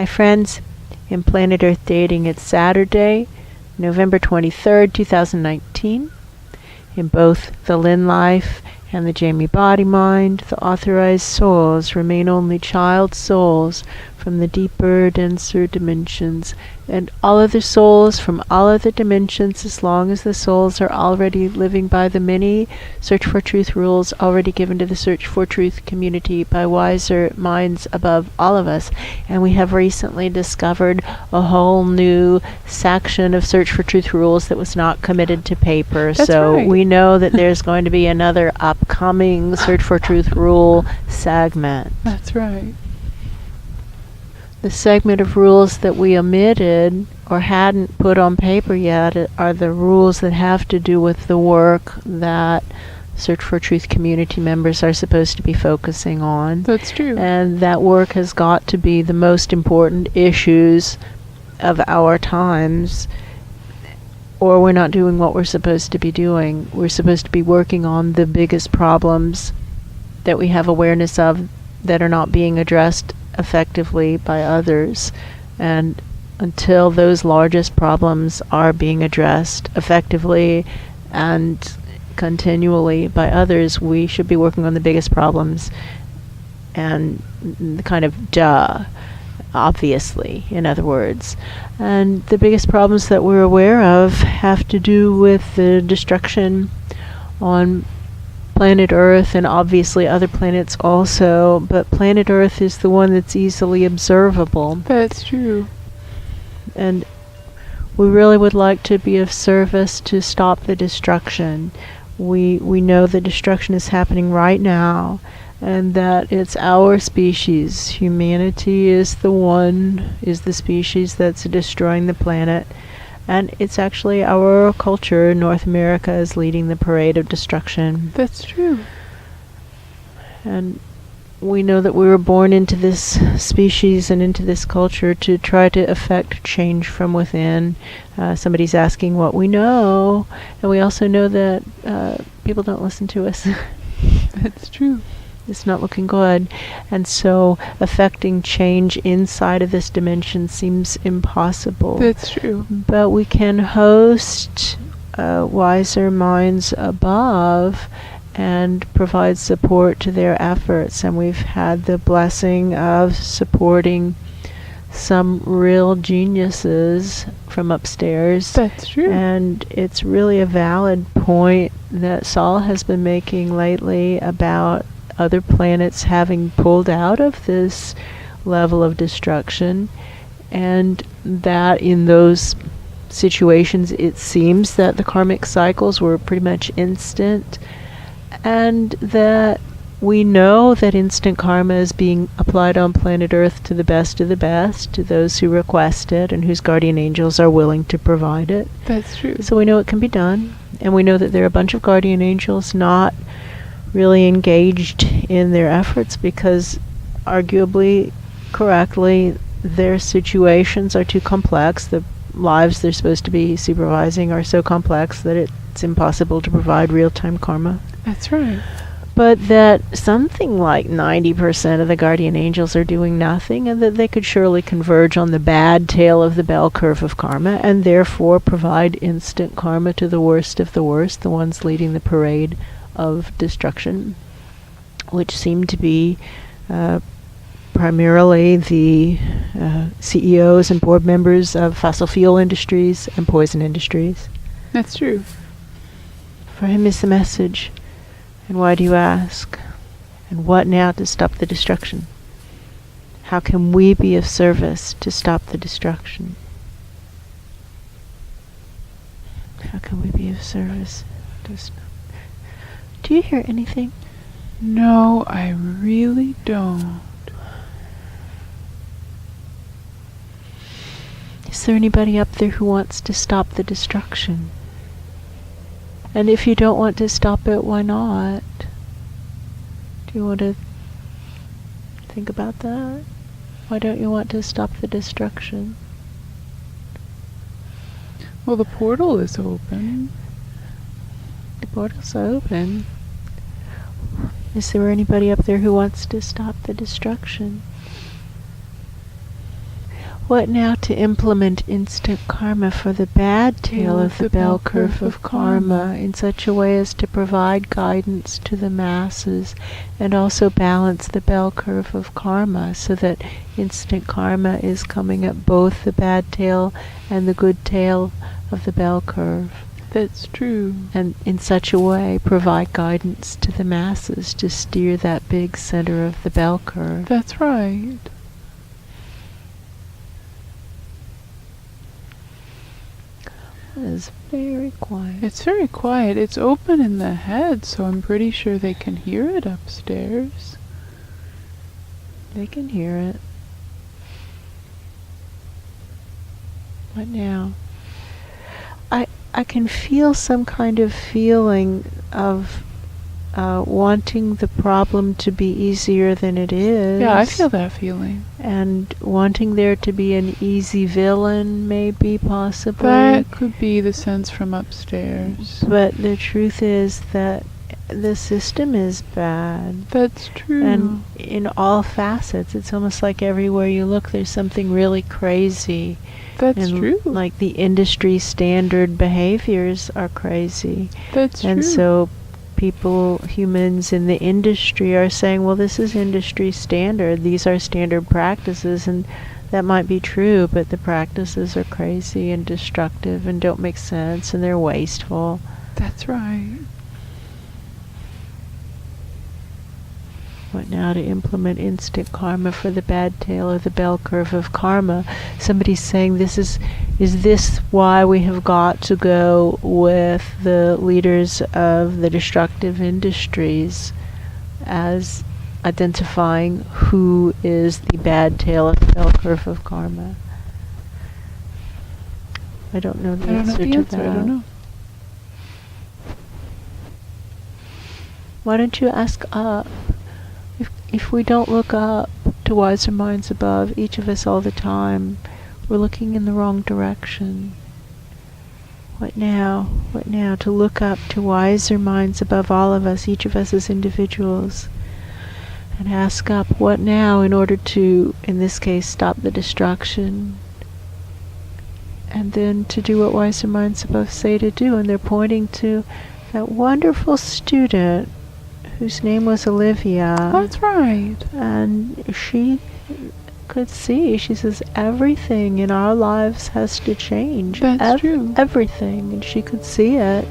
Hi friends, in Planet Earth Dating, it's Saturday, November 23rd, 2019. In both the Lynn life and the Jamie body mind, the authorized souls remain only child souls from the deeper, denser dimensions, and all other souls from all other dimensions, as long as the souls are already living by the many Search for Truth rules already given to the Search for Truth community by wiser minds above all of us. And we have recently discovered a whole new section of Search for Truth rules that was not committed to paper. That's so right. we know that there's going to be another upcoming Search for Truth rule segment. That's right. The segment of rules that we omitted or hadn't put on paper yet are the rules that have to do with the work that Search for Truth community members are supposed to be focusing on. That's true. And that work has got to be the most important issues of our times, or we're not doing what we're supposed to be doing. We're supposed to be working on the biggest problems that we have awareness of that are not being addressed effectively by others. And until those largest problems are being addressed effectively and continually by others, we should be working on the biggest problems. And the kind of obviously, in other words. And the biggest problems that we're aware of have to do with the destruction on planet Earth and obviously other planets also, but planet Earth is the one that's easily observable. That's true. And we really would like to be of service to stop the destruction. We know the destruction is happening right now, and that it's our species. Humanity is the species that's destroying the planet. And it's actually our culture. North America is leading the parade of destruction. That's true. And we know that we were born into this species and into this culture to try to effect change from within. Somebody's asking what we know, and we also know that people don't listen to us. That's true. It's not looking good. And so affecting change inside of this dimension seems impossible. That's true. But we can host wiser minds above and provide support to their efforts. And we've had the blessing of supporting some real geniuses from upstairs. That's true. And it's really a valid point that Saul has been making lately about other planets having pulled out of this level of destruction, and that in those situations it seems that the karmic cycles were pretty much instant, and that we know that instant karma is being applied on planet Earth to the best of the best, to those who request it and whose guardian angels are willing to provide it. That's true. So we know it can be done, and we know that there are a bunch of guardian angels not really engaged in their efforts because, arguably, correctly, their situations are too complex. The lives they're supposed to be supervising are so complex that it's impossible to provide real-time karma. That's right. But that something like 90% of the guardian angels are doing nothing, and that they could surely converge on the bad tail of the bell curve of karma and therefore provide instant karma to the worst of the worst, the ones leading the parade of destruction, which seem to be primarily the CEOs and board members of fossil fuel industries and poison industries. That's true. For him is the message. And why do you ask? And what now to stop the destruction? How can we be of service to stop the destruction? How can we be of service to stop? Do you hear anything? No, I really don't. Is there anybody up there who wants to stop the destruction? And if you don't want to stop it, why not? Do you want to think about that? Why don't you want to stop the destruction? Well, the portal is open. The portal's open. Is there anybody up there who wants to stop the destruction? What now to implement instant karma for the bad tail of the bell curve of karma in such a way as to provide guidance to the masses and also balance the bell curve of karma so that instant karma is coming up both the bad tail and the good tail of the bell curve. That's true. And in such a way provide guidance to the masses to steer that big center of the bell curve. That's right. It's very quiet. It's very quiet. It's open in the head, so I'm pretty sure they can hear it upstairs. They can hear it. What now? I can feel some kind of feeling of wanting the problem to be easier than it is. Yeah, I feel that feeling. And wanting there to be an easy villain, maybe, possibly. That could be the sense from upstairs. But the truth is that the system is bad. That's true. And in all facets, it's almost like everywhere you look, there's something really crazy. That's true. Like the industry standard behaviors are crazy. That's true. And so people, humans in the industry are saying, well, this is industry standard. These are standard practices. And that might be true, but the practices are crazy and destructive and don't make sense and they're wasteful. That's right. What now to implement instant karma for the bad tail of the bell curve of karma? Somebody's saying is this why we have got to go with the leaders of the destructive industries as identifying who is the bad tail of the bell curve of karma? I don't know the answer to that. I don't know. Why don't you ask up? If we don't look up to wiser minds above, each of us all the time, we're looking in the wrong direction. What now? What now? To look up to wiser minds above all of us, each of us as individuals, and ask up, what now, in order to, in this case, stop the destruction, and then to do what wiser minds above say to do. And they're pointing to that wonderful student whose name was Olivia. That's right. And she could see, she says, everything in our lives has to change. That's true. Everything. And she could see it.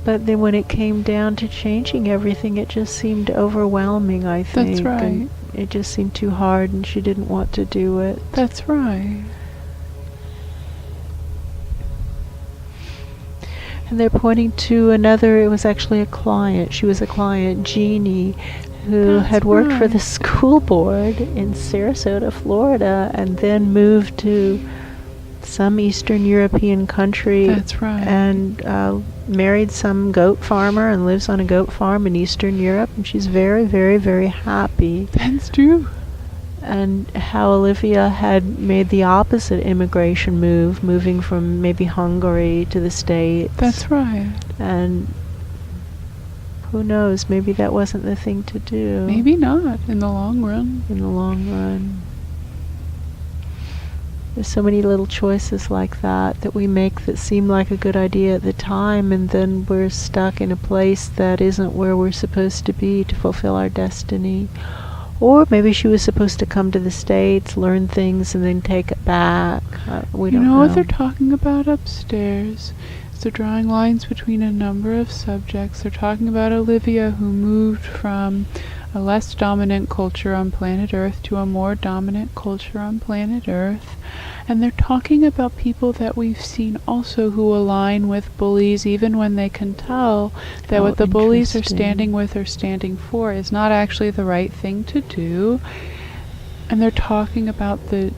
But then when it came down to changing everything, it just seemed overwhelming, I think. That's right. And it just seemed too hard and she didn't want to do it. That's right. And they're pointing to another, it was actually a client. She was a client, Jeannie, who had worked for the school board in Sarasota, Florida, and then moved to some Eastern European country. That's right. And married some goat farmer and lives on a goat farm in Eastern Europe. And she's very, very, very happy. That's true. And how Olivia had made the opposite immigration move, moving from maybe Hungary to the States. That's right. And who knows, maybe that wasn't the thing to do. Maybe not in the long run. In the long run. There's so many little choices like that we make that seem like a good idea at the time, and then we're stuck in a place that isn't where we're supposed to be to fulfill our destiny. Or maybe she was supposed to come to the States, learn things, and then take it back. We don't know. You know what they're talking about upstairs? They're drawing lines between a number of subjects. They're talking about Olivia, who moved from a less dominant culture on planet Earth to a more dominant culture on planet Earth. And they're talking about people that we've seen also who align with bullies, even when they can tell that what the bullies are standing with or standing for is not actually the right thing to do. And they're talking about the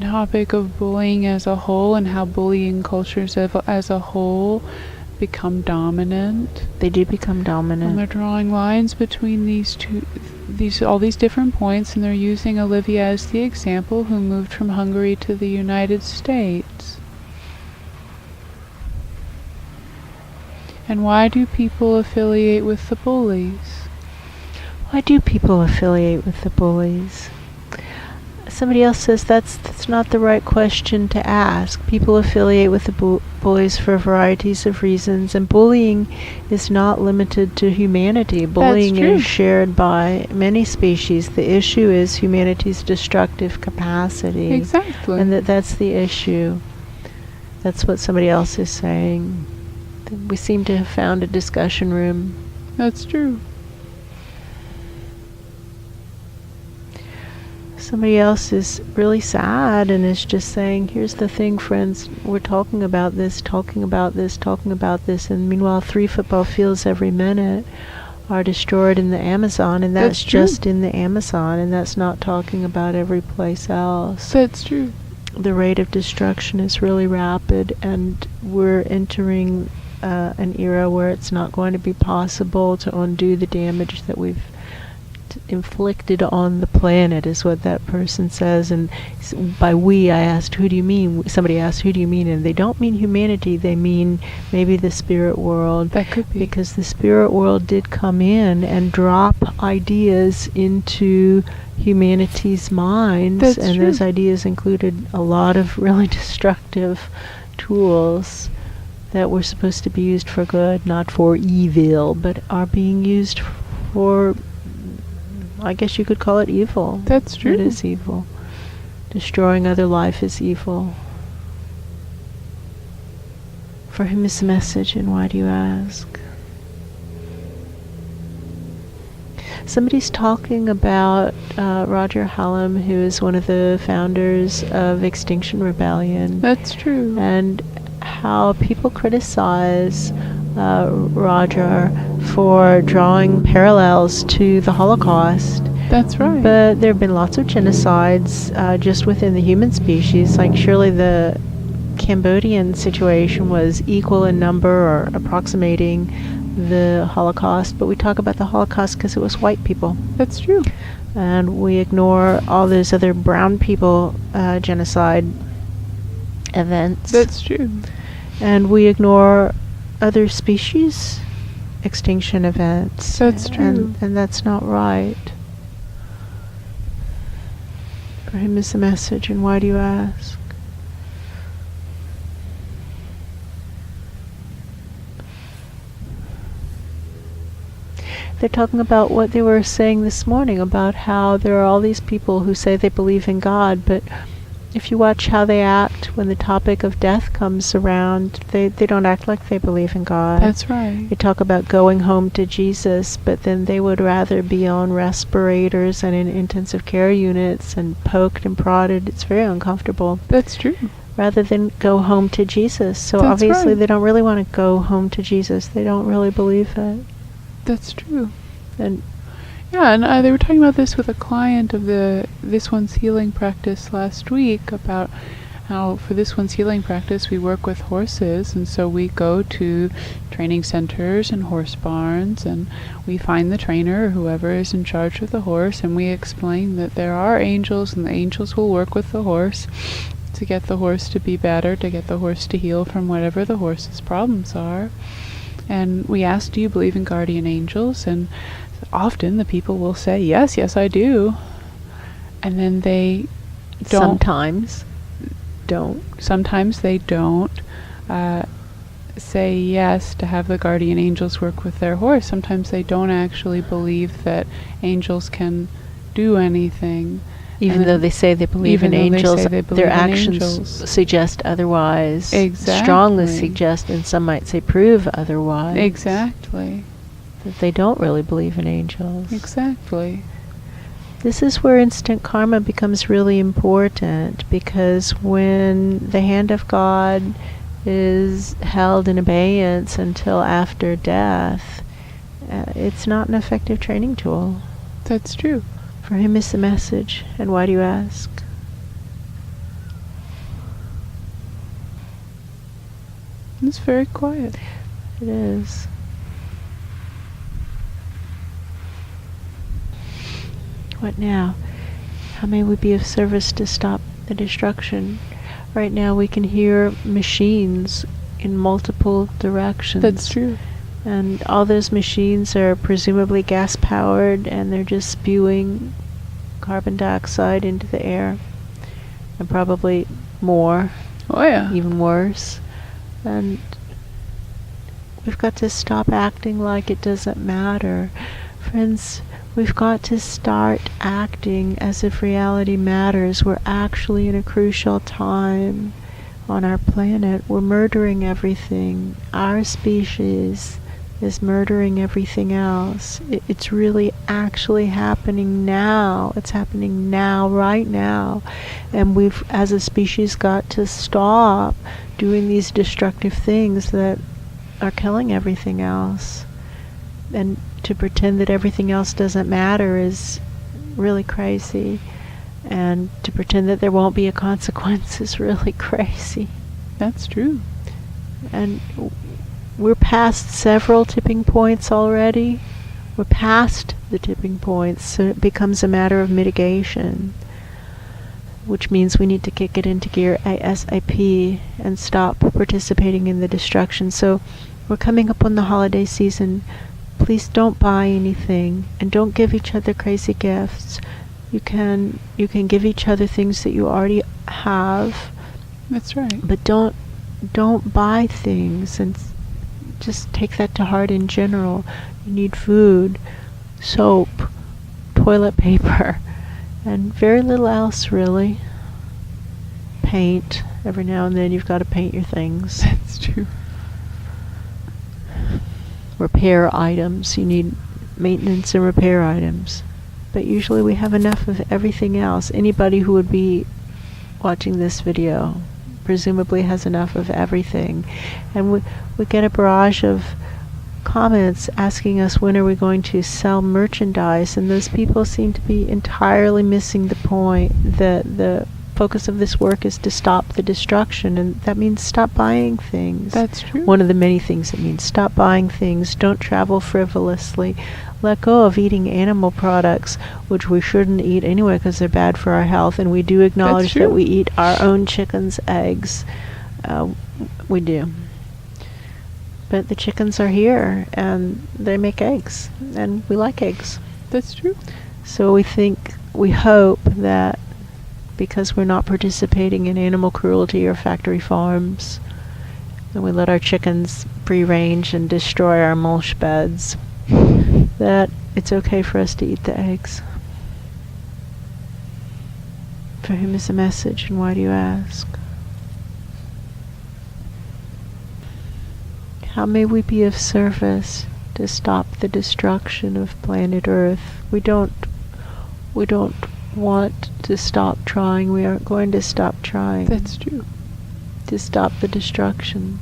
topic of bullying as a whole and how bullying cultures as a whole become dominant. They do become dominant. And they're drawing lines between all these different points, and they're using Olivia as the example, who moved from Hungary to the United States. And why do people affiliate with the bullies? Why do people affiliate with the bullies? Somebody else says that's not the right question to ask. People affiliate with the bullies for varieties of reasons, and bullying is not limited to humanity. Bullying is shared by many species. The issue is humanity's destructive capacity. Exactly. And that's the issue. That's what somebody else is saying. We seem to have found a discussion room. That's true. Somebody else is really sad and is just saying, here's the thing, friends, we're talking about this, and meanwhile 3 football fields every minute are destroyed in the Amazon, and that's just in the Amazon, and that's not talking about every place else. That's true. The rate of destruction is really rapid, and we're entering an era where it's not going to be possible to undo the damage that we've inflicted on the planet, is what that person says. And by we, I asked, who do you mean? Somebody asked, who do you mean? And they don't mean humanity, they mean maybe the spirit world. That could be. Because the spirit world did come in and drop ideas into humanity's minds. That's and true. Those ideas included a lot of really destructive tools that were supposed to be used for good, not for evil, but are being used for, I guess you could call it evil. That's true. It is evil. Destroying other life is evil. For whom is the message, and why do you ask? Somebody's talking about Roger Hallam, who is one of the founders of Extinction Rebellion. That's true. And how people criticize Roger for drawing parallels to the Holocaust. That's right. But there have been lots of genocides just within the human species. Like, surely the Cambodian situation was equal in number or approximating the Holocaust, but we talk about the Holocaust because it was white people. That's true. And we ignore all those other brown people genocide events. That's true. And we ignore other species extinction events. That's true. And that's not right. For him is the message, and why do you ask? They're talking about what they were saying this morning about how there are all these people who say they believe in God, but if you watch how they act when the topic of death comes around, they don't act like they believe in God. That's right. They talk about going home to Jesus, but then they would rather be on respirators and in intensive care units and poked and prodded. It's very uncomfortable. That's true. Rather than go home to Jesus. So That's obviously right. they don't really want to go home to Jesus. They don't really believe it. That's true. And yeah, and they were talking about this with a client of This One's Healing practice last week, about how for This One's Healing practice we work with horses, and so we go to training centers and horse barns, and we find the trainer or whoever is in charge of the horse, and we explain that there are angels, and the angels will work with the horse to get the horse to be better, to get the horse to heal from whatever the horse's problems are. And we ask, do you believe in guardian angels? And often the people will say, yes, I do. And then they don't. Sometimes they don't say yes to have the guardian angels work with their horse. Sometimes they don't actually believe that angels can do anything. even though they say they believe in angels, their actions suggest otherwise. Exactly. Strongly suggest, and some might say prove otherwise. Exactly. That they don't really believe in angels. Exactly. This is where instant karma becomes really important, because when the hand of God is held in abeyance until after death, it's not an effective training tool. That's true. For him is the message. And why do you ask? It's very quiet. It is. What now? How may we be of service to stop the destruction? Right now we can hear machines in multiple directions. That's true. And all those machines are presumably gas-powered, and they're just spewing carbon dioxide into the air. and probably more, Oh yeah. even worse. And we've got to stop acting like it doesn't matter. Friends, we've got to start acting as if reality matters. We're actually in a crucial time on our planet. We're murdering everything. Our species is murdering everything else. It's really actually happening now. It's happening now, right now. And we've, as a species, got to stop doing these destructive things that are killing everything else. And to pretend that everything else doesn't matter is really crazy. And to pretend that there won't be a consequence is really crazy. That's true. And we're past several tipping points already. We're past the tipping points, so it becomes a matter of mitigation, which means we need to kick it into gear ASAP and stop participating in the destruction. So we're coming up on the holiday season. Please don't buy anything, and don't give each other crazy gifts. You can give each other things that you already have. That's right. But don't buy things, and just take that to heart in general. You need food, soap, toilet paper, and very little else really. Paint. Every now and then you've got to paint your things. That's true. Repair items. You need maintenance and repair items. But usually we have enough of everything else. Anybody who would be watching this video presumably has enough of everything. And we get a barrage of comments asking us when are we going to sell merchandise, and those people seem to be entirely missing the point. The focus of this work is to stop the destruction, and that means stop buying things. That's true. One of the many things it means. Stop buying things. Don't travel frivolously. Let go of eating animal products, which we shouldn't eat anyway because they're bad for our health, and we do acknowledge that we eat our own chickens' eggs. We do. But the chickens are here, and they make eggs, and we like eggs. That's true. So we hope that because we're not participating in animal cruelty or factory farms, and we let our chickens free range and destroy our mulch beds, that it's okay for us to eat the eggs. For whom is the message, and why do you ask? How may we be of service to stop the destruction of planet Earth? We don't want to stop trying. We aren't going to stop trying. That's true. To stop the destruction.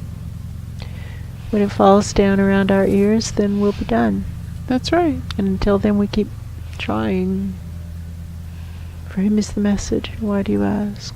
When it falls down around our ears, then we'll be done. That's right. And until then, we keep trying. For whom is the message, and why do you ask?